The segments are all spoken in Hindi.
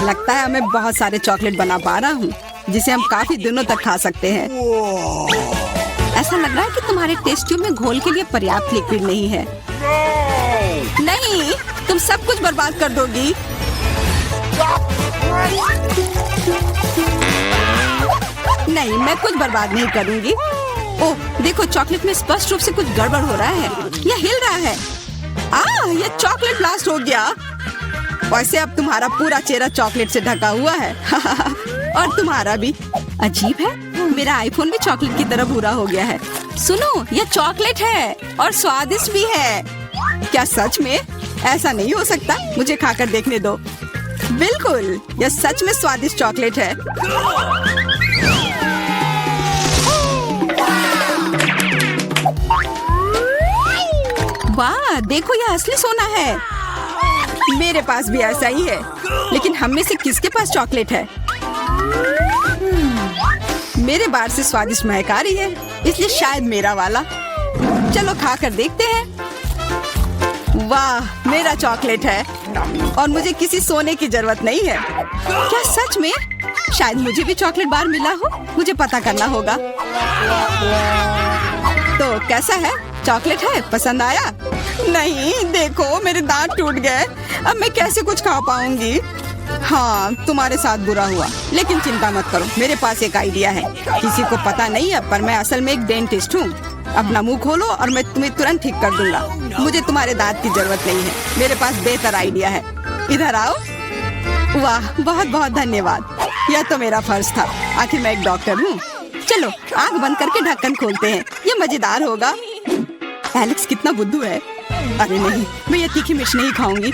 लगता है मैं बहुत सारे चॉकलेट बना पा रहा हूँ जिसे हम काफी दिनों तक खा सकते हैं। ऐसा लग रहा है कि तुम्हारे टेस्ट ट्यूब में घोल के लिए पर्याप्त लिक्विड नहीं है। नहीं, तुम सब कुछ बर्बाद कर दोगी। नहीं, मैं कुछ बर्बाद नहीं करूंगी। ओह, देखो चॉकलेट में स्पष्ट रूप से कुछ गड़बड़ हो रहा है। यह हिल रहा है। यह चॉकलेट ब्लास्ट हो गया। वैसे अब तुम्हारा पूरा चेहरा चॉकलेट से ढका हुआ है। और तुम्हारा भी। अजीब है, मेरा आईफोन भी चॉकलेट की तरह भूरा हो गया है। सुनो, यह चॉकलेट है और स्वादिष्ट भी है। क्या सच में? ऐसा नहीं हो सकता, मुझे खाकर देखने दो। बिल्कुल, यह सच में स्वादिष्ट चॉकलेट है। वाह, देखो यह असली सोना है। मेरे पास भी ऐसा ही है, लेकिन हम में से किसके पास चॉकलेट है? मेरे बार से स्वादिष्ट महक आ रही है, इसलिए शायद मेरा वाला। चलो खाकर देखते हैं। वाह, मेरा चॉकलेट है और मुझे किसी सोने की जरूरत नहीं है। क्या सच में? शायद मुझे भी चॉकलेट बार मिला हो, मुझे पता करना होगा। तो कैसा है? चॉकलेट है? पसंद आया? नहीं, देखो मेरे दांत टूट गए। अब मैं कैसे कुछ खा पाऊंगी? हाँ, तुम्हारे साथ बुरा हुआ, लेकिन चिंता मत करो, मेरे पास एक आइडिया है। किसी को पता नहीं है, पर मैं असल में एक डेंटिस्ट हूँ। अपना मुंह खोलो और मैं तुम्हें तुरंत ठीक कर दूंगा। मुझे तुम्हारे दांत की जरूरत नहीं है, मेरे पास बेहतर आइडिया है। इधर आओ। वाह, बहुत बहुत धन्यवाद। यह तो मेरा फर्ज था, आखिर मैं एक डॉक्टर हूँ। चलो आँख बंद करके ढक्कन खोलते हैं, ये मजेदार होगा। एलेक्स कितना बुद्धू है। अरे नहीं, मैं ये तीखी मिर्च नहीं खाऊंगी,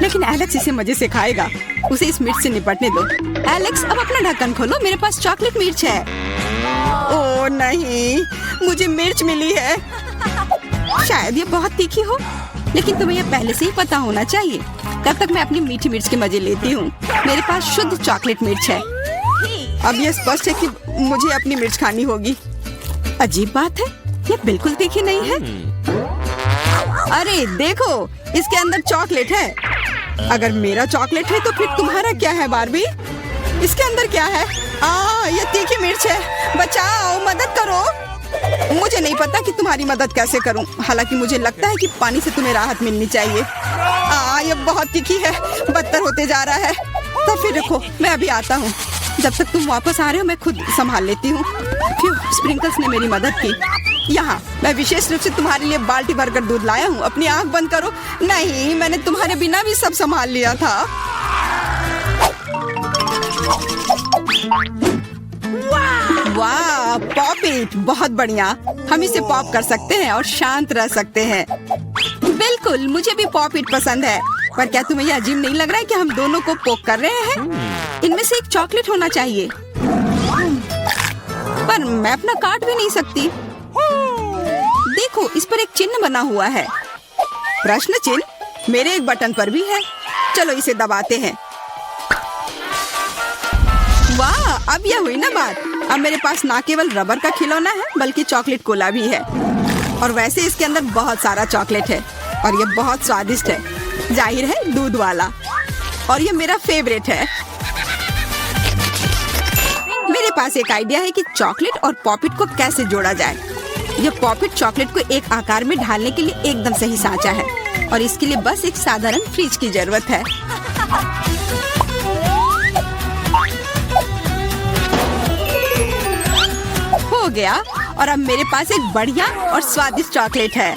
लेकिन एलेक्स इसे मजे से खाएगा। उसे इस मिर्च से निपटने दो। एलेक्स, अब अपना ढक्कन खोलो, मेरे पास चॉकलेट मिर्च है। ओह नहीं, मुझे मिर्च मिली है। शायद ये बहुत तीखी हो, लेकिन तुम्हें यह पहले से ही पता होना चाहिए। तब तक मैं अपनी मीठी मिर्च के मजे लेती हूँ। मेरे पास शुद्ध चॉकलेट मिर्च है। अब यह स्पष्ट है कि मुझे अपनी मिर्च खानी होगी। अजीब बात है, ये बिल्कुल तीखी नहीं है। अरे देखो, इसके अंदर चॉकलेट है। अगर मेरा चॉकलेट है तो फिर तुम्हारा क्या है बार्बी? इसके अंदर क्या है? ये तीखी मिर्च है। बचाओ, मदद करो। मुझे नहीं पता कि तुम्हारी मदद कैसे करूं। हालांकि मुझे लगता है कि पानी से तुम्हें राहत मिलनी चाहिए। ये बहुत तीखी है, बदतर होते जा रहा है। तो फिर रखो, मैं अभी आता हूँ। जब तक तुम वापस आ रहे हो मैं खुद संभाल लेती हूँ। स्प्रिंकल्स ने मेरी मदद की। यहाँ मैं विशेष रूप से तुम्हारे लिए बाल्टी भरकर दूध लाया हूँ। अपनी आँख बंद करो। नहीं, मैंने तुम्हारे बिना भी सब संभाल लिया था। वाह, पॉप इट, बहुत बढ़िया। हम इसे पॉप कर सकते हैं और शांत रह सकते हैं। बिल्कुल, मुझे भी पॉप इट पसंद है। पर क्या तुम्हें यह अजीब नहीं लग रहा है कि हम दोनों को पोक कर रहे हैं? इनमें से एक चॉकलेट होना चाहिए, पर मैं अपना काट भी नहीं सकती। देखो, इस पर एक चिन्ह बना हुआ है। प्रश्न चिन्ह मेरे एक बटन पर भी है। चलो इसे दबाते हैं। वाह, अब यह हुई ना बात। अब मेरे पास ना केवल रबर का खिलौना है, बल्कि चॉकलेट कोला भी है। और वैसे इसके अंदर बहुत सारा चॉकलेट है और यह बहुत स्वादिष्ट है। जाहिर है, दूध वाला। और यह मेरा फेवरेट है। मेरे पास एक आइडिया है कि चॉकलेट और पॉपिट को कैसे जोड़ा जाए। यह पॉपिट चॉकलेट को एक आकार में ढालने के लिए एकदम सही सांचा है और इसके लिए बस एक साधारण फ्रिज की जरूरत है। हो गया, और अब मेरे पास एक बढ़िया और स्वादिष्ट चॉकलेट है।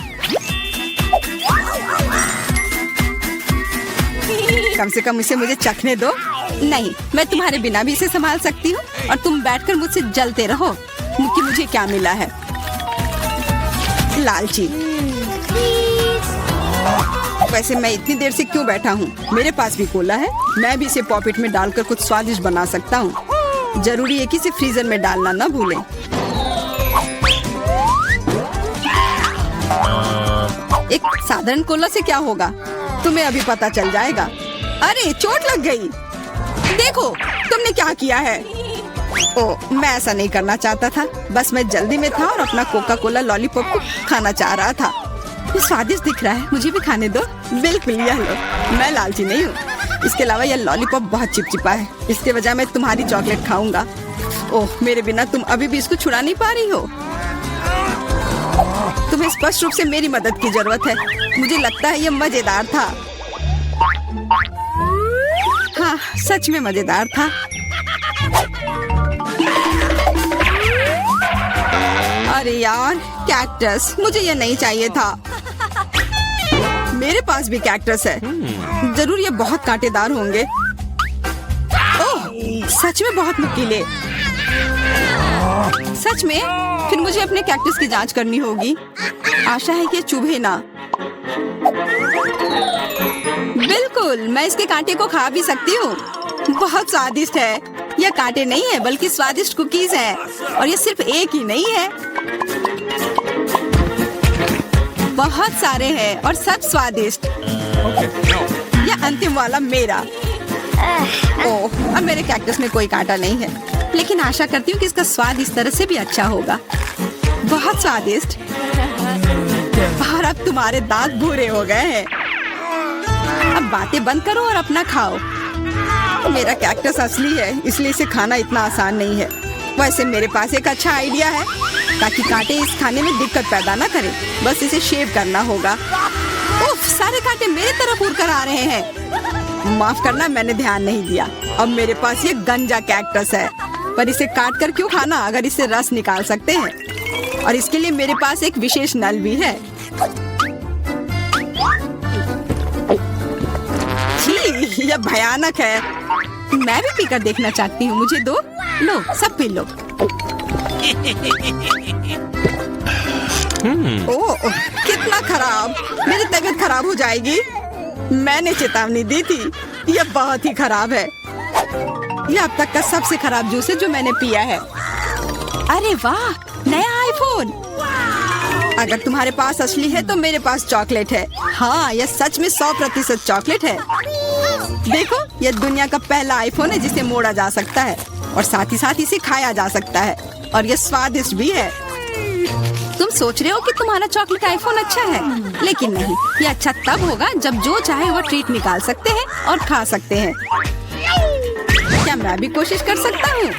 कम से कम इसे मुझे चखने दो। नहीं, मैं तुम्हारे बिना भी इसे संभाल सकती हूँ और तुम बैठकर मुझसे जलते रहो कि मुझे क्या मिला है। लालची। वैसे मैं इतनी देर से क्यों बैठा हूँ? मेरे पास भी कोला है, मैं भी इसे पॉकेट में डालकर कुछ स्वादिष्ट बना सकता हूँ। जरूरी है कि इसे फ्रीजर में डालना ना भूलें। एक साधारण कोला से क्या होगा, तुम्हें अभी पता चल जाएगा। अरे चोट लग गई। देखो तुमने क्या किया है। ओह, मैं ऐसा नहीं करना चाहता था, बस मैं जल्दी में था और अपना कोका कोला लॉलीपॉप को खाना चाह रहा था। ये स्वादिष्ट दिख रहा है, मुझे भी खाने दो। बिल्कुल, यह लो। मैं लालची नहीं हूँ, इसके अलावा यह लॉलीपॉप बहुत चिपचिपा है। इसके बजाय मैं तुम्हारी चॉकलेट खाऊंगा। ओह, मेरे बिना तुम अभी भी इसको छुड़ा नहीं पा रही हो। तुम्हें स्पष्ट रूप से मेरी मदद की जरूरत है। मुझे लगता है यह मजेदार था। हाँ, सच में मजेदार था। अरे यार, कैक्टस, मुझे ये नहीं चाहिए था। मेरे पास भी कैक्टस है। जरूर ये बहुत कांटेदार होंगे। ओह, सच में बहुत नुकीले। सच में? फिर मुझे अपने कैक्टस की जांच करनी होगी। आशा है कि ये चुभे ना। बिल्कुल, मैं इसके कांटे को खा भी सकती हूँ। बहुत स्वादिष्ट है। यह कांटे नहीं है बल्कि स्वादिष्ट कुकीज है। और ये सिर्फ एक ही नहीं है, बहुत सारे हैं और सब स्वादिष्ट। यह अंतिम वाला मेरा। ओह, अब मेरे कैक्टस में कोई कांटा नहीं है, लेकिन आशा करती हूँ कि इसका स्वाद इस तरह से भी अच्छा होगा। बहुत स्वादिष्ट। और अब तुम्हारे दांत भूरे हो गए हैं। अब बातें बंद करो और अपना खाओ। मेरा कैक्टस असली है, इसलिए इसे खाना इतना आसान नहीं है। वैसे मेरे पास एक अच्छा आइडिया है, ताकि कांटे इस खाने में दिक्कत पैदा ना करें। बस इसे शेव करना होगा। उफ, सारे कांटे मेरी तरफ उड़ कर आ रहे हैं। माफ करना, मैंने ध्यान नहीं दिया। अब मेरे पास ये गंजा कैक्टस है, पर इसे काट कर क्यों खाना अगर इससे रस निकाल सकते हैं। और इसके लिए मेरे पास एक विशेष नल भी है। छी, यह भयानक है। मैं भी पीकर देखना चाहती हूँ। मुझे दो। लो, सब पी लो। ओह, कितना खराब। मेरी तबीयत खराब हो जाएगी। मैंने चेतावनी दी थी। यह बहुत ही खराब है। यह अब तक का सबसे खराब जूस है जो मैंने पिया है। अरे वाह, नया आईफोन। अगर तुम्हारे पास असली है तो मेरे पास चॉकलेट है। हाँ, यह सच में 100% चॉकलेट है। देखो, यह दुनिया का पहला आईफोन है जिसे मोड़ा जा सकता है और साथ ही साथ इसे खाया जा सकता है। और यह स्वादिष्ट भी है। तुम सोच रहे हो कि तुम्हारा चॉकलेट आईफोन अच्छा है, लेकिन नहीं। यह अच्छा तब होगा जब जो चाहे वो ट्रीट निकाल सकते हैं और खा सकते हैं। क्या मैं भी कोशिश कर सकता हूँ?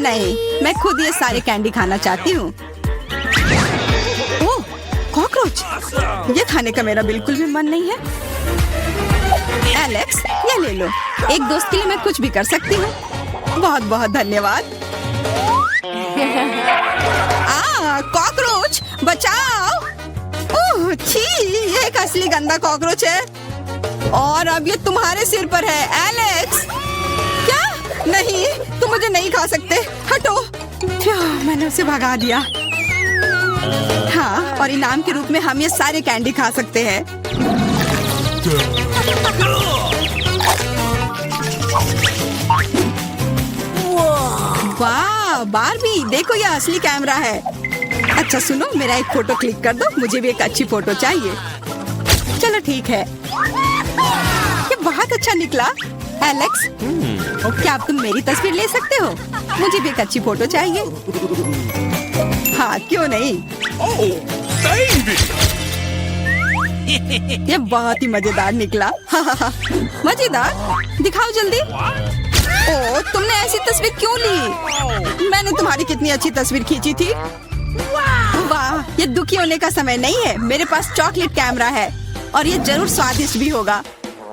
नहीं, मैं खुद ये सारे कैंडी खाना चाहती हूँ। ओह, कॉकरोच। ये खाने का मेरा बिल्कुल भी मन नहीं है। एलेक्स, ये ले लो। एक दोस्त के लिए मैं कुछ भी कर सकती हूँ। बहुत बहुत धन्यवाद। कॉकरोच, बचाओ। ओह, छी, ये एक असली गंदा कॉकरोच है। और अब ये तुम्हारे सिर पर है, एलेक्स। क्या? नहीं, तुम मुझे नहीं खा सकते। हटो। मैंने उसे भगा दिया। हाँ, और इनाम के रूप में हम ये सारे कैंडी खा सकते हैं। वाह, बारबी, देखो यह असली कैमरा है। अच्छा सुनो, मेरा एक फोटो क्लिक कर दो। मुझे भी एक अच्छी फोटो चाहिए। चलो ठीक है। ये बहुत अच्छा निकला। एलेक्स, क्या अब तुम मेरी तस्वीर ले सकते हो? मुझे भी एक अच्छी फोटो चाहिए। हाँ, क्यों नहीं। ये बहुत ही मजेदार निकला। मजेदार? दिखाओ जल्दी। ओह, तुमने ऐसी तस्वीर क्यों ली? मैंने तुम्हारी कितनी अच्छी तस्वीर खींची थी। वाह, ये दुखी होने का समय नहीं है। मेरे पास चॉकलेट कैमरा है और ये जरूर स्वादिष्ट भी होगा।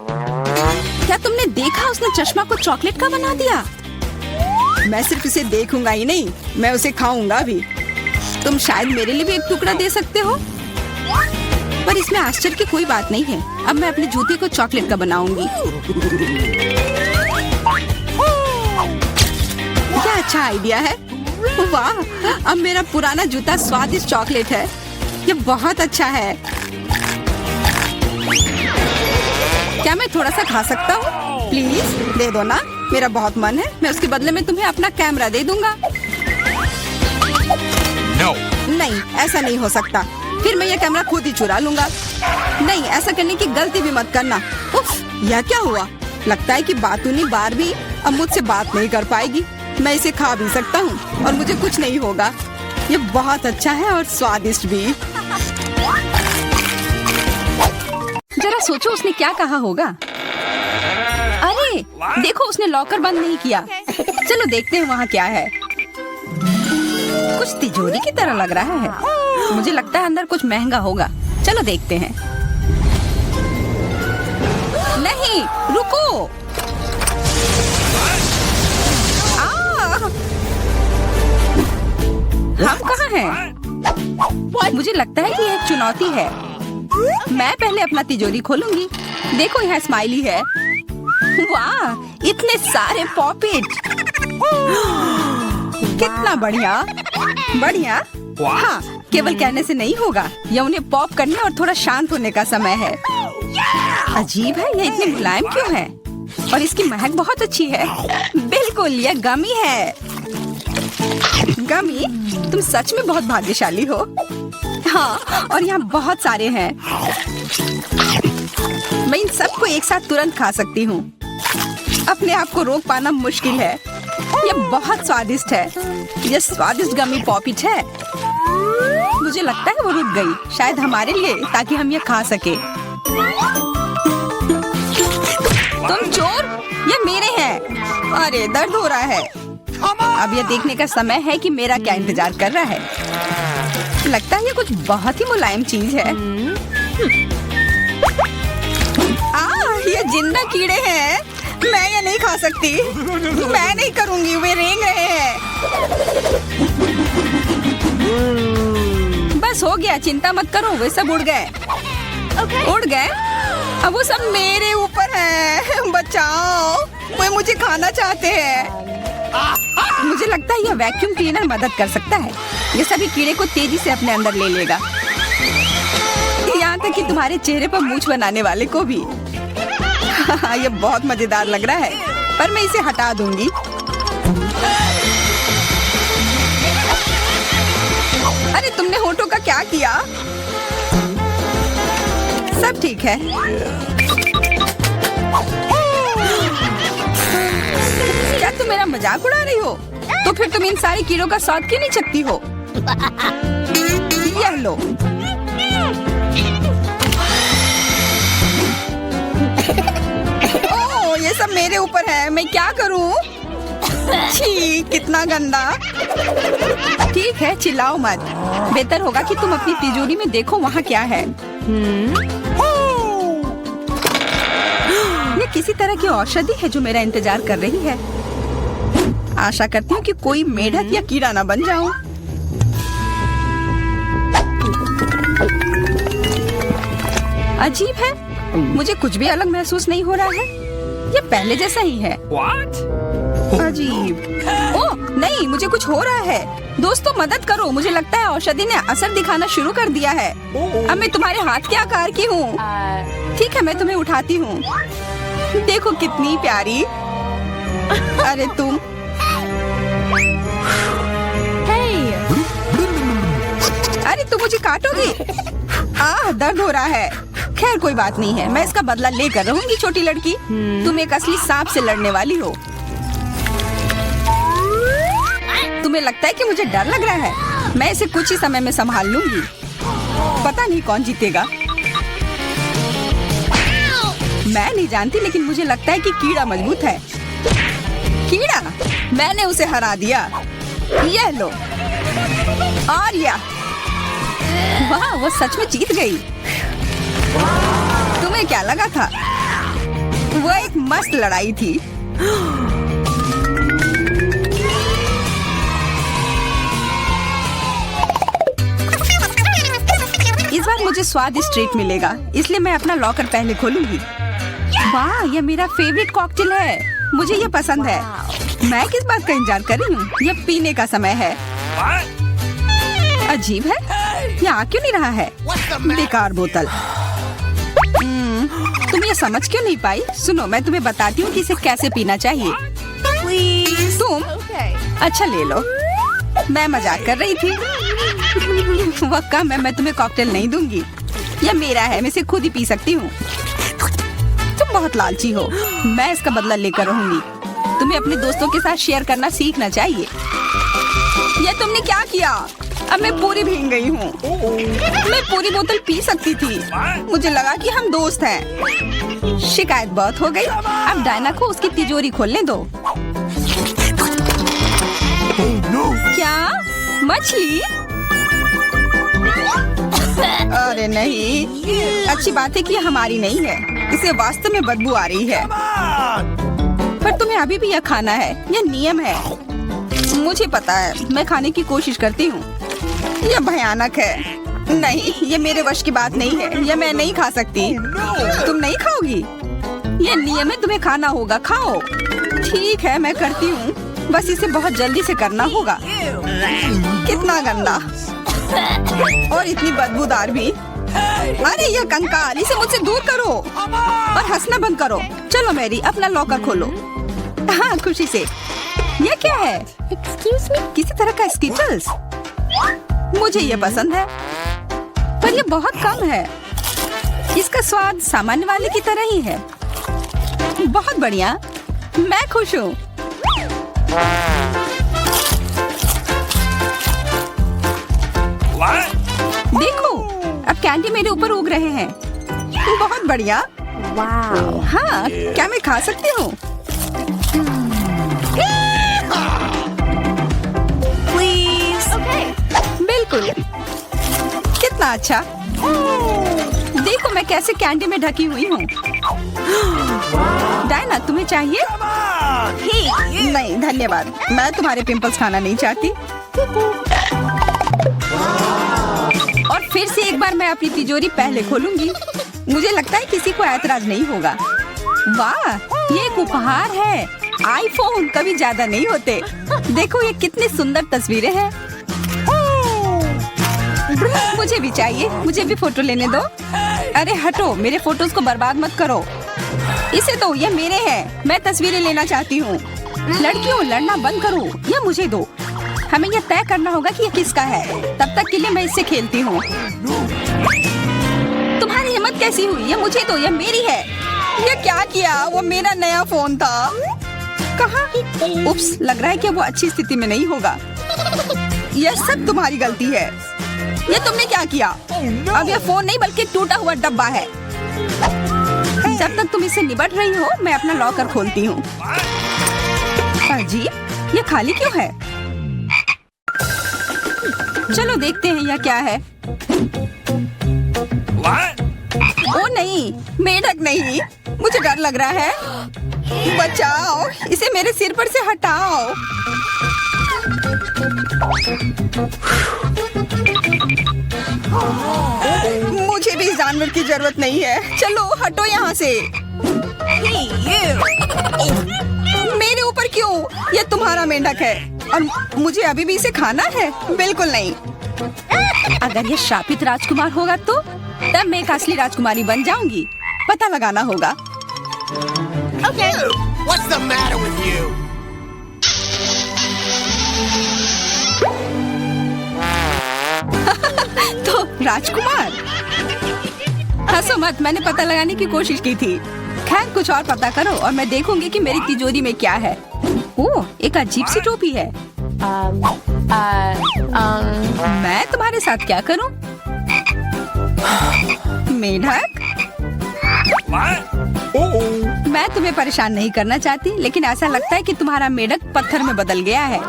क्या तुमने देखा, उसने चश्मा को चॉकलेट का बना दिया? मैं सिर्फ इसे देखूंगा ही नहीं, मैं उसे खाऊंगा भी। तुम शायद मेरे लिए भी एक टुकड़ा दे सकते हो। पर इसमें आश्चर्य की कोई बात नहीं है। अब मैं अपने जूते को चॉकलेट का बनाऊंगी। क्या अच्छा आइडिया है। वाह, अब मेरा पुराना जूता स्वादिष्ट चॉकलेट है। ये बहुत अच्छा है। क्या मैं थोड़ा सा खा सकता हूँ? प्लीज दे दो ना, मेरा बहुत मन है। मैं उसके बदले में तुम्हें अपना कैमरा दे दूंगा। No. नहीं, ऐसा नहीं हो सकता। फिर मैं ये कैमरा खुद ही चुरा लूंगा। नहीं, ऐसा करने की गलती भी मत करना। उफ, यह क्या हुआ? लगता है कि बातूनी बारबी अब मुझसे बात नहीं कर पाएगी। मैं इसे खा भी सकता हूँ और मुझे कुछ नहीं होगा। ये बहुत अच्छा है और स्वादिष्ट भी। जरा सोचो उसने क्या कहा होगा। अरे देखो, उसने लॉकर बंद नहीं किया। चलो देखते हैं वहाँ क्या है। कुछ तिजोरी की तरह लग रहा है। मुझे लगता है अंदर कुछ महंगा होगा। चलो देखते हैं। नहीं, रुको। हम कहाँ हैं? मुझे लगता है कि यह एक चुनौती है। मैं पहले अपना तिजोरी खोलूंगी। देखो, यहाँ स्माइली है। वाह, इतने सारे पॉपिट। कितना बढ़िया। बढ़िया। हाँ, केवल कहने से नहीं होगा। यह उन्हें पॉप करने और थोड़ा शांत होने का समय है। अजीब है, यह इतनी मुलायम क्यों है? और इसकी महक बहुत अच्छी है। बिल्कुल, यह गमी है। गमी, तुम सच में बहुत भाग्यशाली हो। हाँ, और यहाँ बहुत सारे हैं। मैं इन सबको एक साथ तुरंत खा सकती हूँ। अपने आप को रोक पाना मुश्किल है। ये बहुत स्वादिष्ट है। ये स्वादिष्ट गमी पॉपिट है। मुझे लगता है वो रुक गई, शायद हमारे लिए, ताकि हम ये खा सके। तुम चोर, ये मेरे हैं। अरे दर्द हो रहा है। अब ये देखने का समय है कि मेरा क्या इंतजार कर रहा है। लगता है ये कुछ बहुत ही मुलायम चीज है। ये जिंदा कीड़े हैं। मैं ये नहीं खा सकती। मैं नहीं करूंगी, वे रेंग रहे हैं। बस हो गया, चिंता मत करो, वे सब उड़ गए। उड़ गए? अब वो सब मेरे ऊपर है। बचाओ, वे मुझे खाना चाहते हैं। मुझे लगता है यह वैक्यूम क्लीनर मदद कर सकता है। ये सभी कीड़े को तेजी से अपने अंदर ले लेगा, यहाँ तक कि तुम्हारे चेहरे पर मूंछ बनाने वाले को भी। ये बहुत मजेदार लग रहा है, पर मैं इसे हटा दूंगी। अरे तुमने होठों का क्या किया? सब ठीक है। क्या तुम मेरा मजाक उड़ा रही हो? तो फिर तुम इन सारे कीड़ों का स्वाद क्यों नहीं चखती हो? यह लो। ओह, ये सब मेरे ऊपर है। मैं क्या करूं? छी, कितना गंदा। ठीक है, चिल्लाओ मत। बेहतर होगा कि तुम अपनी तिजोरी में देखो वहाँ क्या है। ये किसी तरह की औषधि है जो मेरा इंतजार कर रही है। आशा करती हूँ कि कोई मेढक या कीड़ा ना बन जाऊं। अजीब है, मुझे कुछ भी अलग महसूस नहीं हो रहा है। ये पहले जैसा ही है। अजीब। ओह नहीं, मुझे कुछ हो रहा है। दोस्तों मदद करो, मुझे लगता है औषधि ने असर दिखाना शुरू कर दिया है। अब मैं तुम्हारे हाथ के आकार की हूँ। ठीक है, मैं तुम्हें उठाती हूँ। देखो कितनी प्यारी। अरे तुम। अरे तुम मुझे काटोगी? दर्द हो रहा है। खैर कोई बात नहीं है, मैं इसका बदला लेकर रहूंगी। छोटी लड़की, तुम एक असली सांप से लड़ने वाली हो। तुम्हें लगता है कि मुझे डर लग रहा है? मैं इसे कुछ ही समय में संभाल लूंगी। पता नहीं कौन जीतेगा। मैं नहीं जानती, लेकिन मुझे लगता है कि कीड़ा मजबूत है। कीड़ा, मैंने उसे हरा दिया। यह लो। और यह, वाह, वो सच में जीत गई। तुम्हें क्या लगा था? वो एक मस्त लड़ाई थी। इस बार मुझे स्वादिष्ट ट्रीट मिलेगा, इसलिए मैं अपना लॉकर पहले खोलूंगी। वाह, यह मेरा फेवरेट कॉकटेल है। मुझे यह पसंद है। मैं किस बात का इंतजार कर रही हूँ? यह पीने का समय है। अजीब है, यह आ क्यों नहीं रहा है? बेकार बोतल। तुम ये समझ क्यों नहीं पाई? सुनो, मैं तुम्हें बताती हूँ कि इसे कैसे पीना चाहिए। तुम अच्छा ले लो। मैं मजाक कर रही थी। वह कम है, मैं तुम्हें कॉकटेल नहीं दूंगी। यह मेरा है, मैं इसे खुद ही पी सकती हूँ। तुम बहुत लालची हो। मैं इसका बदला लेकर रहूंगी। तुम्हें अपने दोस्तों के साथ शेयर करना सीखना चाहिए। यह तुमने क्या किया? अब मैं पूरी भीग गई हूँ। मैं पूरी बोतल पी सकती थी। मुझे लगा कि हम दोस्त हैं। शिकायत बहुत हो गई। अब डायना को उसकी तिजोरी खोलने दो। क्या मछली? अरे नहीं, अच्छी बात है कि ये हमारी नहीं है। इसे वास्तव में बदबू आ रही है। पर तुम्हें अभी भी यह खाना है, यह नियम है। मुझे पता है, मैं खाने की कोशिश करती हूँ। यह भयानक है। नहीं, ये मेरे वश की बात नहीं है। यह मैं नहीं खा सकती। तुम नहीं खाओगी? यह नियम है, तुम्हें खाना होगा। खाओ। ठीक है, मैं करती हूँ। बस इसे बहुत जल्दी से करना होगा। कितना गंदा और इतनी बदबूदार भी। अरे यह कंकाल, इसे मुझसे दूर करो और हंसना बंद करो। चलो मैरी, अपना लॉकर खोलो। हाँ, खुशी से। यह क्या है? एक्सक्यूज मी, किसी तरह का स्किटल्स। मुझे ये पसंद है, पर यह बहुत कम है। इसका स्वाद सामान्य वाले की तरह ही है। बहुत बढ़िया, मैं खुश हूँ। देखो, अब कैंडी मेरे ऊपर उग रहे हैं। बहुत बढ़िया। हाँ, क्या मैं खा सकती हूँ? बिल्कुल। कितना अच्छा। देखो मैं कैसे कैंडी में ढकी हुई हूँ। डायना, तुम्हें चाहिए? नहीं धन्यवाद, मैं तुम्हारे पिंपल्स खाना नहीं चाहती। और फिर से एक बार मैं अपनी तिजोरी पहले खोलूंगी। मुझे लगता है किसी को ऐतराज नहीं होगा। वाह, ये एक उपहार है। आईफोन कभी ज्यादा नहीं होते। देखो ये कितनी सुंदर तस्वीरें हैं। मुझे भी चाहिए, मुझे भी फोटो लेने दो। अरे हटो, मेरे फोटोज को बर्बाद मत करो। इसे दो, ये मेरे हैं। मैं तस्वीरें लेना चाहती हूँ। लड़कियों, लड़ना बंद करो, यह मुझे दो। हमें यह तय करना होगा कि यह किसका है। तब तक के लिए मैं इससे खेलती हूँ। तुम्हारी हिम्मत कैसी हुई? यह मुझे दो, यह मेरी है। यह क्या किया? वो मेरा नया फोन था। कहाँ? उप्स, लग रहा है कि वो अच्छी स्थिति में नहीं होगा। यह सब तुम्हारी गलती है। ये तुमने क्या किया? अब यह फोन नहीं बल्कि टूटा हुआ डब्बा है। जब तक तुम इससे निपट रही हो, मैं अपना लॉकर खोलती हूँ। अजीब, ये खाली क्यों है? चलो देखते हैं यह क्या है। ओ नहीं, मेढक नहीं। मुझे डर लग रहा है। बचाओ, इसे मेरे सिर पर से हटाओ। मुझे भी जानवर की जरूरत नहीं है। चलो हटो यहाँ से। मेरे ऊपर क्यों? यह तुम्हारा मेंढक है और मुझे अभी भी इसे खाना है? बिल्कुल नहीं। अगर ये शापित राजकुमार होगा तो तब मैं एक असली राजकुमारी बन जाऊंगी। पता लगाना होगा। Okay. What's the matter with you? तो राजकुमार, हंसो मत, मैंने पता लगाने की कोशिश की थी। खैर कुछ और पता करो और मैं देखूंगी कि मेरी तिजोरी में क्या है। ओह, एक अजीब सी टोपी है। मैं तुम्हारे साथ क्या करूं? मेढक, मैं तुम्हें परेशान नहीं करना चाहती, लेकिन ऐसा लगता है कि तुम्हारा मेढक पत्थर में बदल गया है।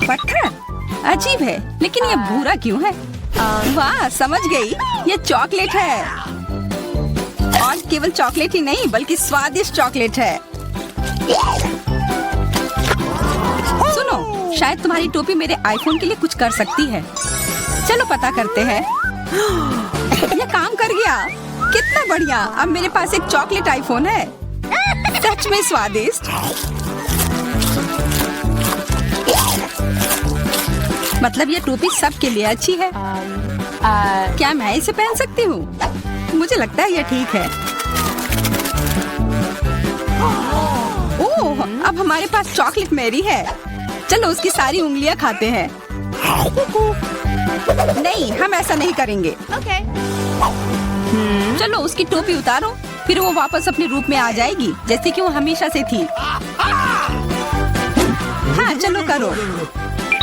पत्थर? अजीब है, लेकिन ये भूरा क्यों है? वाह, समझ गई, ये चॉकलेट है। और केवल चॉकलेट ही नहीं, बल्कि स्वादिष्ट चॉकलेट है। सुनो, शायद तुम्हारी टोपी मेरे आईफोन के लिए कुछ कर सकती है। चलो पता करते हैं। ये काम कर गया। कितना बढ़िया, अब मेरे पास एक चॉकलेट आईफोन है। सच में स्वादिष्ट। मतलब ये टोपी सबके लिए अच्छी है। क्या मैं इसे पहन सकती हूँ? मुझे लगता है ये ठीक है। ओह, अब हमारे पास चॉकलेट मैरी है। चलो उसकी सारी उंगलियां खाते हैं। नहीं, हम ऐसा नहीं करेंगे। Okay. चलो उसकी टोपी उतारो, फिर वो वापस अपने रूप में आ जाएगी, जैसे कि वो हमेशा से थी। हाँ, चलो करो।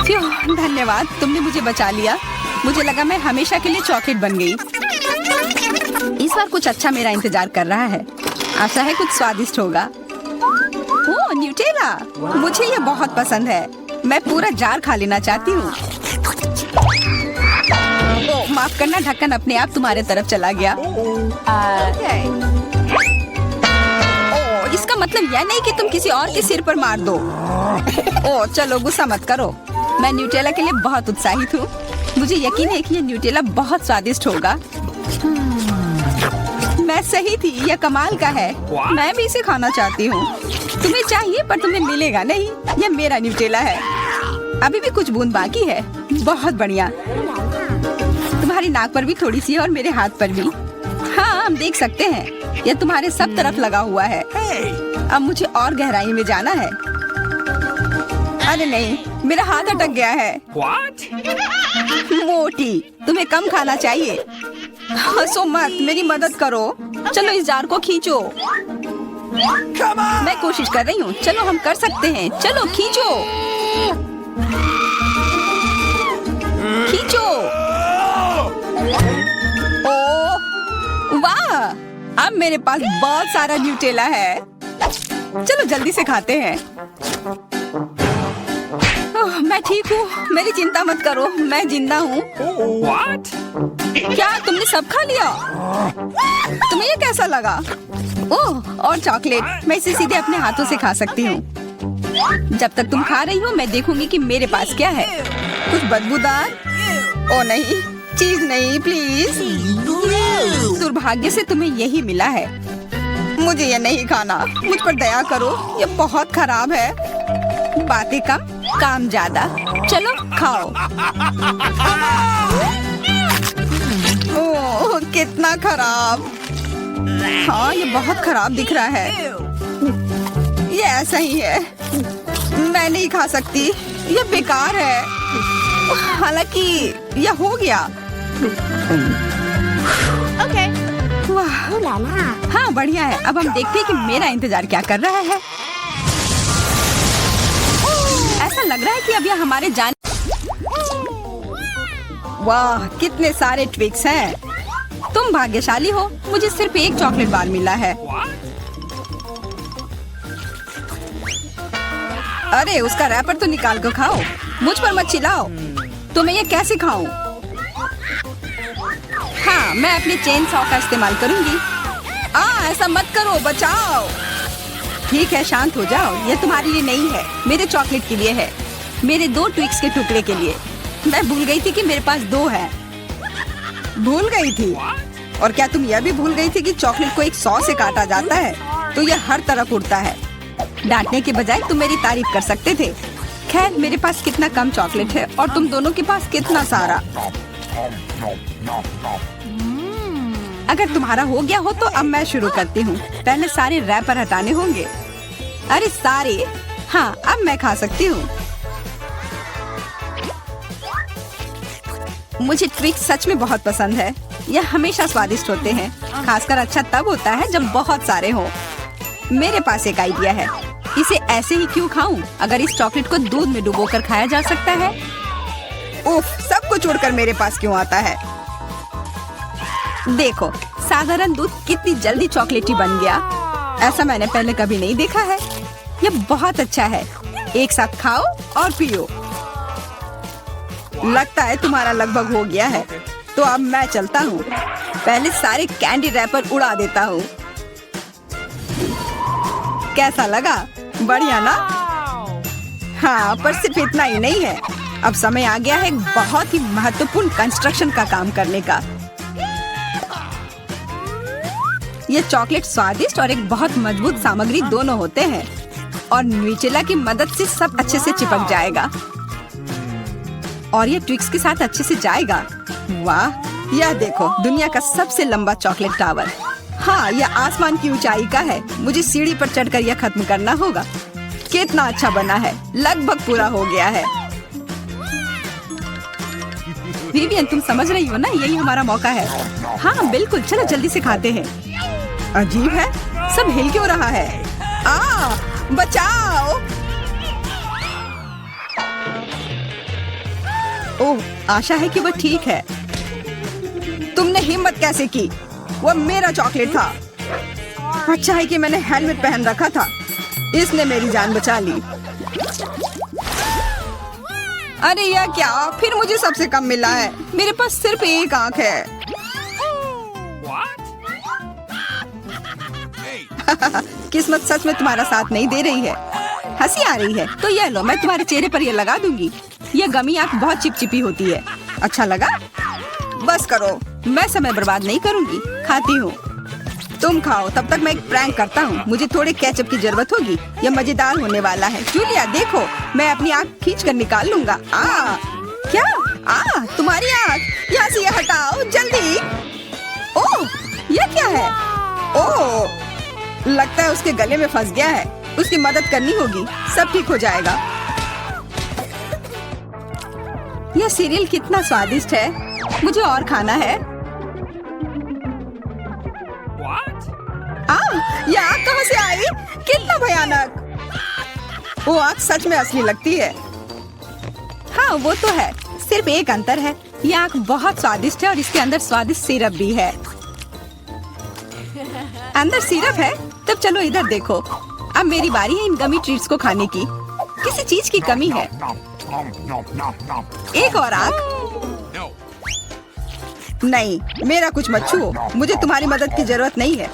फ्यू, धन्यवाद, तुमने मुझे बचा लिया। मुझे लगा मैं हमेशा के लिए चॉकलेट बन गई। इस बार कुछ अच्छा मेरा इंतजार कर रहा है। आशा है कुछ स्वादिष्ट होगा। ओह, न्यूटेला, मुझे ये बहुत पसंद है। मैं पूरा जार खा लेना चाहती हूँ। ओह, माफ करना, ढक्कन अपने आप तुम्हारे तरफ चला गया। ओह, इसका मतलब यह नहीं कि तुम किसी और के सिर पर मार दो। ओह, चलो गुस्सा मत करो। मैं न्यूटेला के लिए बहुत उत्साहित हूँ। मुझे यकीन है कि ये न्यूटेला बहुत स्वादिष्ट होगा। मैं सही थी, यह कमाल का है। मैं भी इसे खाना चाहती हूँ। तुम्हें चाहिए पर तुम्हें मिलेगा नहीं। यह मेरा न्यूटेला है। अभी भी कुछ बूंद बाकी है। बहुत बढ़िया। तुम्हारी नाक पर भी थोड़ी सी है और मेरे हाथ पर भी। हाँ, हम देख सकते हैं। यह तुम्हारे सब तरफ लगा हुआ है। अब मुझे और गहराई में जाना है। अरे नहीं, मेरा हाथ अटक गया है। मोटी, तुम्हें कम खाना चाहिए। हंसो मत, मेरी मदद करो। चलो इस जार को खींचो। मैं कोशिश कर रही हूँ। चलो हम कर सकते हैं। चलो खींचो, खींचो। ओह वाह, अब मेरे पास बहुत सारा न्यूटेला है। चलो जल्दी से खाते हैं। ओह, मैं ठीक हूँ, मेरी चिंता मत करो, मैं जिंदा हूँ। क्या तुमने सब खा लिया? तुम्हें ये कैसा लगा? ओह, और चॉकलेट, मैं इसे सीधे अपने हाथों से खा सकती हूँ। जब तक तुम खा रही हो मैं देखूंगी कि मेरे पास क्या है। कुछ बदबूदार? ओ नहीं, चीज नहीं, प्लीज। दुर्भाग्य से तुम्हें यही मिला है। मुझे ये नहीं खाना, मुझ पर दया करो, ये बहुत खराब है। बातें कम, काम ज्यादा। चलो खाओ। ओह, कितना खराब। हाँ, ये बहुत खराब दिख रहा है। ये ऐसा ही है, मैं नहीं खा सकती, ये बेकार है। हालांकि यह हो गया। Okay. वाह, Ooh la la. हाँ बढ़िया है। अब हम देखते हैं कि मेरा इंतजार क्या कर रहा है। ऐसा लग रहा है कि अब यह हमारे जान। वाह, कितने सारे ट्विक्स हैं। तुम भाग्यशाली हो, मुझे सिर्फ एक चॉकलेट बार मिला है। अरे उसका रैपर तो निकाल कर खाओ, मुझ पर मत चिल्लाओ। तो मैं ये कैसे खाऊं? हाँ, मैं अपने चेन सॉ का इस्तेमाल करूंगी। ऐसा मत करो, बचाओ। ठीक है, शांत हो जाओ। ये तुम्हारे लिए नहीं है, मेरे चॉकलेट के लिए है, मेरे 2 ट्विक्स के टुकड़े के लिए। मैं भूल गई थी कि मेरे पास 2 है। भूल गई थी? और क्या तुम यह भी भूल गई थी कि चॉकलेट को एक सॉ से काटा जाता है तो यह हर तरफ उड़ता है? डांटने के बजाय तुम मेरी तारीफ कर सकते थे। खैर, मेरे पास कितना कम चॉकलेट है और तुम दोनों के पास कितना सारा। अगर तुम्हारा हो गया हो तो अब मैं शुरू करती हूँ। पहले सारे रैपर हटाने होंगे। अरे सारे? हाँ, अब मैं खा सकती हूँ। मुझे ट्विक्स सच में बहुत पसंद है। यह हमेशा स्वादिष्ट होते हैं। खासकर अच्छा तब होता है जब बहुत सारे हो। मेरे पास एक आइडिया है। इसे ऐसे ही क्यों खाऊं? अगर इस चॉकलेट को दूध में डुबोकर खाया जा सकता है। उफ, सब कुछ उड़कर मेरे पास क्यों आता है? देखो, साधारण दूध कितनी जल्दी चॉकलेटी बन गया। ऐसा मैंने पहले कभी नहीं देखा है। यह बहुत अच्छा है। एक साथ खाओ और पियो। लगता है तुम्हारा लगभग हो गया है, तो अब मैं चलता हूँ। पहले सारे कैंडी रैपर उड़ा देता हूँ। कैसा लगा? बढ़िया ना? हाँ, पर सिर्फ इतना ही नहीं है। अब समय आ गया है एक बहुत ही महत्वपूर्ण कंस्ट्रक्शन का काम करने का। ये चॉकलेट स्वादिष्ट और एक बहुत मजबूत सामग्री दोनों होते हैं, और न्यूटेला की मदद से सब अच्छे से चिपक जाएगा और ये ट्विक्स के साथ अच्छे से जाएगा। वाह, यह देखो, दुनिया का सबसे लंबा चॉकलेट टावर। हाँ, यह आसमान की ऊंचाई का है। मुझे सीढ़ी पर चढ़कर यह खत्म करना होगा। कितना अच्छा बना है, लगभग पूरा हो गया है। विवियन, तुम समझ रही हो ना, यही हमारा मौका है। हाँ बिल्कुल, चलो जल्दी से खाते हैं। अजीब है, सब हिल क्यों रहा है? बचाओ। आशा है कि वो ठीक है। तुमने हिम्मत कैसे की? वो मेरा चॉकलेट था। अच्छा है कि मैंने हेलमेट पहन रखा था। इसने मेरी जान बचा ली। अरे यह क्या? फिर मुझे सबसे कम मिला है। मेरे पास सिर्फ एक आंख है। किस्मत सच में तुम्हारा साथ नहीं दे रही है। हंसी आ रही है तो ये लो, मैं तुम्हारे चेहरे पर ये लगा दूंगी। ये गमी आंख बहुत चिपचिपी होती है। अच्छा लगा? बस करो, मैं समय बर्बाद नहीं करूंगी। खाती हूँ, तुम खाओ। तब तक मैं एक प्रैंक करता हूँ। मुझे थोड़े केचप की जरूरत होगी। यह मजेदार होने वाला है। जूलिया देखो, मैं अपनी आँख खींच कर निकाल लूंगा। क्या? तुम्हारी आँख यहाँ से, ये हटाओ जल्दी। ओह, यह क्या है? ओह, लगता है उसके गले में फंस गया है। उसकी मदद करनी होगी, सब ठीक हो जाएगा। यह सीरियल कितना स्वादिष्ट है। मुझे और खाना है। ये आग कहाँ से आई? कितना भयानक। वो आग सच में असली लगती है। हाँ वो तो है, सिर्फ एक अंतर है। ये आग बहुत स्वादिष्ट है और इसके अंदर स्वादिष्ट सिरप भी है। अंदर सिरप है? तब चलो इधर देखो। अब मेरी बारी है इन गमी ट्रीट्स को खाने की। किसी चीज की कमी है। एक और आग? नहीं, मेरा कुछ मत छुओ। मुझे तुम्हारी मदद की जरूरत नहीं है।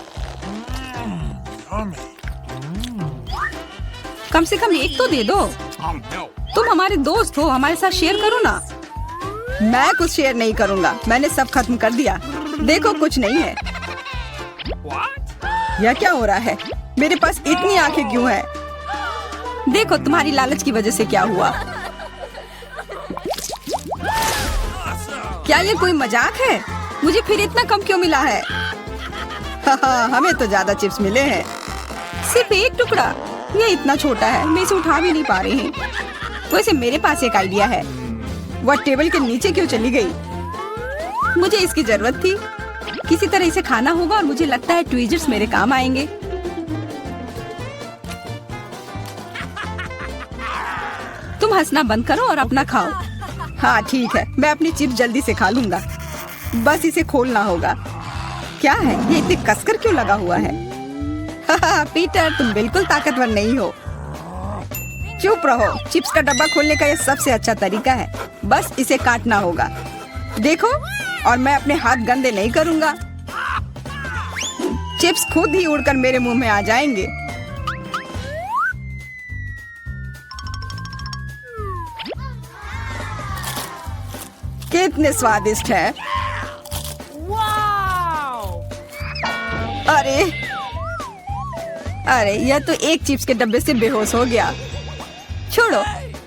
कम से कम एक तो दे दो। तुम हमारे दोस्त हो, हमारे साथ शेयर करो ना। मैं कुछ शेयर नहीं करूँगा। मैंने सब खत्म कर दिया। देखो कुछ नहीं है। यह क्या हो रहा है? मेरे पास इतनी आंखें क्यों हैं? देखो तुम्हारी लालच की वजह से क्या हुआ। क्या ये कोई मजाक है? मुझे फिर इतना कम क्यों मिला है? हमें तो ज्यादा चिप्स मिले हैं। सिर्फ एक टुकड़ा? ये इतना छोटा है, मैं इसे उठा भी नहीं पा रही हूँ। वैसे मेरे पास एक आइडिया है। वह टेबल के नीचे क्यों चली गई? मुझे इसकी जरूरत थी। किसी तरह इसे खाना होगा और मुझे लगता है ट्वीजर्स मेरे काम आएंगे। तुम हंसना बंद करो और अपना खाओ। हाँ ठीक है, मैं अपनी चिप्स जल्दी से खा लूंगा। बस इसे खोलना होगा। क्या है ये इतने कसकर क्यों लगा हुआ है? पीटर तुम बिल्कुल ताकतवर नहीं हो। चुप रहो। चिप्स का डब्बा खोलने का यह सबसे अच्छा तरीका है। बस इसे काटना होगा। देखो, और मैं अपने हाथ गंदे नहीं करूँगा। चिप्स खुद ही उड़कर मेरे मुंह में आ जाएंगे। कितने स्वादिष्ट है। अरे यह तो एक चिप्स के डब्बे से बेहोश हो गया। छोड़ो,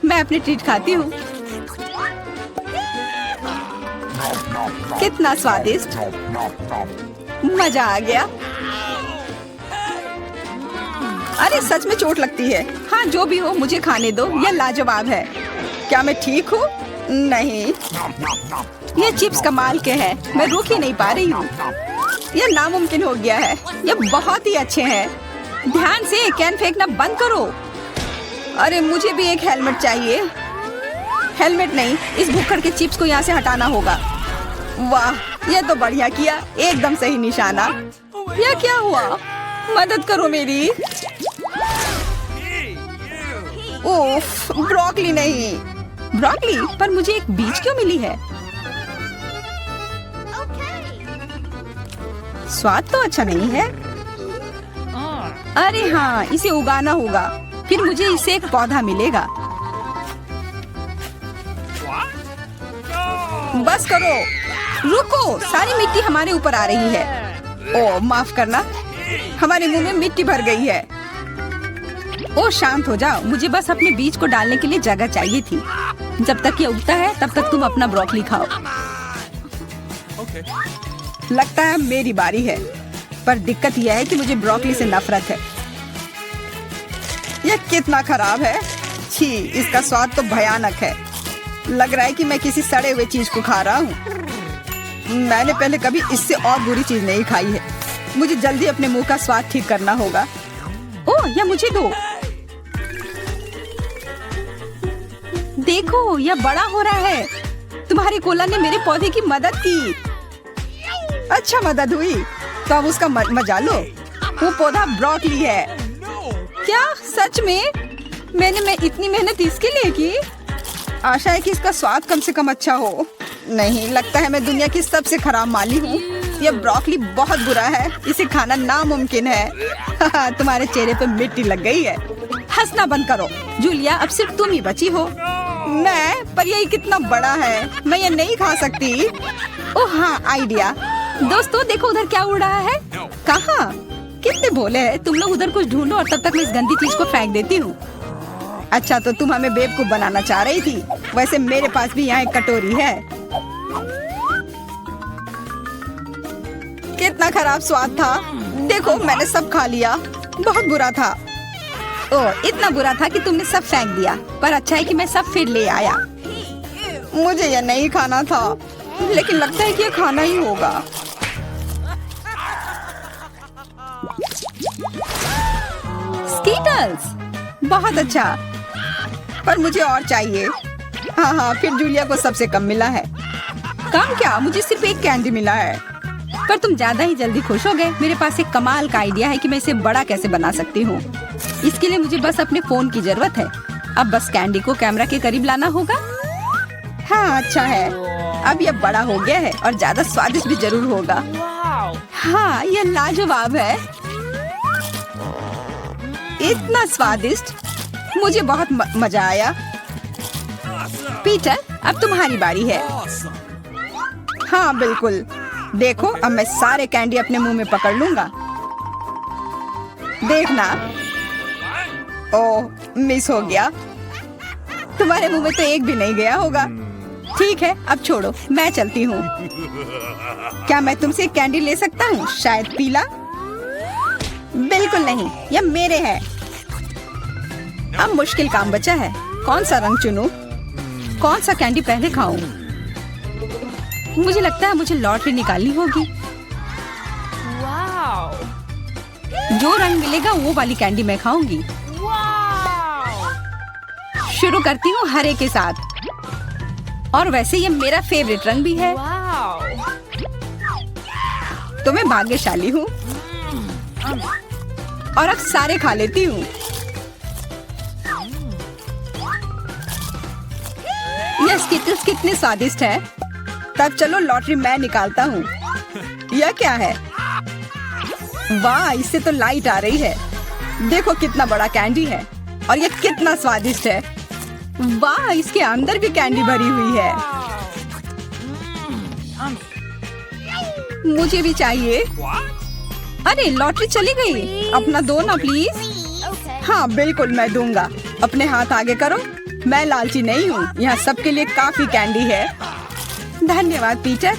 मैं अपनी ट्रीट खाती हूँ। कितना स्वादिष्ट, मजा आ गया। अरे सच में चोट लगती है। हाँ जो भी हो, मुझे खाने दो। यह लाजवाब है। क्या मैं ठीक हूँ? नहीं, ये चिप्स कमाल के हैं। मैं रुक ही नहीं पा रही हूँ। यह नामुमकिन हो गया है। यह बहुत ही अच्छे हैं। ध्यान से, कैन फेंकना बंद करो। अरे मुझे भी एक हेलमेट चाहिए। हेलमेट नहीं, इस भुक्कड़ के चिप्स को यहाँ से हटाना होगा। वाह, यह तो बढ़िया किया। एकदम सही निशाना। यह क्या हुआ? मदद करो मेरी। उफ, ब्रोकली नहीं। ब्रोकली? पर मुझे एक बीज क्यों मिली है? स्वाद तो अच्छा नहीं है। अरे हाँ, इसे उगाना होगा। फिर मुझे इससे एक पौधा मिलेगा। बस करो। रुको, सारी मिट्टी हमारे ऊपर आ रही है। ओह माफ करना, हमारे मुंह में मिट्टी भर गई है। ओह शांत हो जाओ। मुझे बस अपने बीज को डालने के लिए जगह चाहिए थी। जब तक ये उगता है तब तक तुम अपना ब्रोकली खाओ। लगता है मेरी बारी है, पर दिक्कत यह है कि मुझे ब्रोकली से नफरत है। यह कितना खराब है। छी, इसका स्वाद तो भयानक है। लग रहा है कि मैं किसी सड़े हुए चीज को खा रहा हूँ। मैंने पहले कभी इससे और बुरी चीज नहीं खाई है। मुझे जल्दी अपने मुंह का स्वाद ठीक करना होगा। ओह, यह मुझे दो। देखो, यह बड़ा हो रहा है। तुम्हारे कोला ने मेरे पौधे की मदद की। अच्छा मदद हुई तो अब उसका मजा लो। वो पौधा ब्रोकली है। क्या सच में? मैंने इतनी मेहनत इसके लिए की। आशा है कि इसका स्वाद कम से कम अच्छा हो। नहीं, लगता है मैं दुनिया की सबसे खराब माली हूँ। यह ब्रोकली बहुत बुरा है, इसे खाना नामुमकिन है। तुम्हारे चेहरे पे मिट्टी लग गई है। हंसना बंद करो जूलिया, अब सिर्फ तुम ही बची हो। मैं? पर यही कितना बड़ा है, मैं ये नहीं खा सकती। ओह हाँ, आइडिया। दोस्तों देखो उधर क्या उड़ रहा है। कहाँ? कितने भोले हैं तुम लोग। उधर कुछ ढूंढो और तब तक मैं इस गंदी चीज को फेंक देती हूँ। अच्छा तो तुम हमें बेवकूफ बनाना चाह रही थी। वैसे मेरे पास भी यहाँ एक कटोरी है। कितना खराब स्वाद था। देखो मैंने सब खा लिया। बहुत बुरा था। ओह इतना बुरा था कि तुमने सब फेंक दिया। पर अच्छा है कि मैं सब फिर ले आया। मुझे यह नहीं खाना था, लेकिन लगता है कि यह खाना ही होगा। स्कीटल्स, बहुत अच्छा। पर मुझे और चाहिए। हाँ, फिर जूलिया को सबसे कम मिला है। कम क्या, मुझे सिर्फ एक कैंडी मिला है। पर तुम ज्यादा ही जल्दी खुश हो गए। मेरे पास एक कमाल का आइडिया है कि मैं इसे बड़ा कैसे बना सकती हूँ। इसके लिए मुझे बस अपने फोन की जरूरत है। अब बस कैंडी को कैमरा के करीब लाना होगा। हाँ अच्छा है, अब यह बड़ा हो गया है और ज्यादा स्वादिष्ट भी जरूर होगा। हाँ यह लाजवाब है, इतना स्वादिष्ट। मुझे बहुत मजा आया। पीटर अब तुम्हारी बारी है। हाँ बिल्कुल, देखो अब मैं सारे कैंडी अपने मुंह में पकड़ लूंगा। देखना। ओह मिस हो गया। तुम्हारे मुंह में तो एक भी नहीं गया होगा। ठीक है अब छोड़ो, मैं चलती हूँ। क्या मैं तुमसे कैंडी ले सकता हूँ? शायद पीला। बिल्कुल नहीं, यह मेरे हैं। अब मुश्किल काम बचा है। कौन सा रंग चुनूं? कौन सा कैंडी पहले खाऊं? मुझे लगता है मुझे लॉटरी निकालनी होगी। जो रंग मिलेगा वो वाली कैंडी मैं खाऊंगी। शुरू करती हूँ हरे के साथ। और वैसे ये मेरा फेवरेट रंग भी है। तो मैं भाग्यशाली हूँ और अब सारे खा लेती हूँ। यह स्किटल्स कितने स्वादिष्ट है। तब चलो लॉटरी मैं निकालता हूँ। यह क्या है? वाह, इससे तो लाइट आ रही है। देखो कितना बड़ा कैंडी है और यह कितना स्वादिष्ट है। वाह, इसके अंदर भी कैंडी भरी हुई है। मुझे भी चाहिए। अरे लॉटरी चली गई। अपना दो ना प्लीज। हाँ बिल्कुल मैं दूंगा। अपने हाथ आगे करो। मैं लालची नहीं हूँ। यहाँ सबके लिए काफी कैंडी है। धन्यवाद पीटर।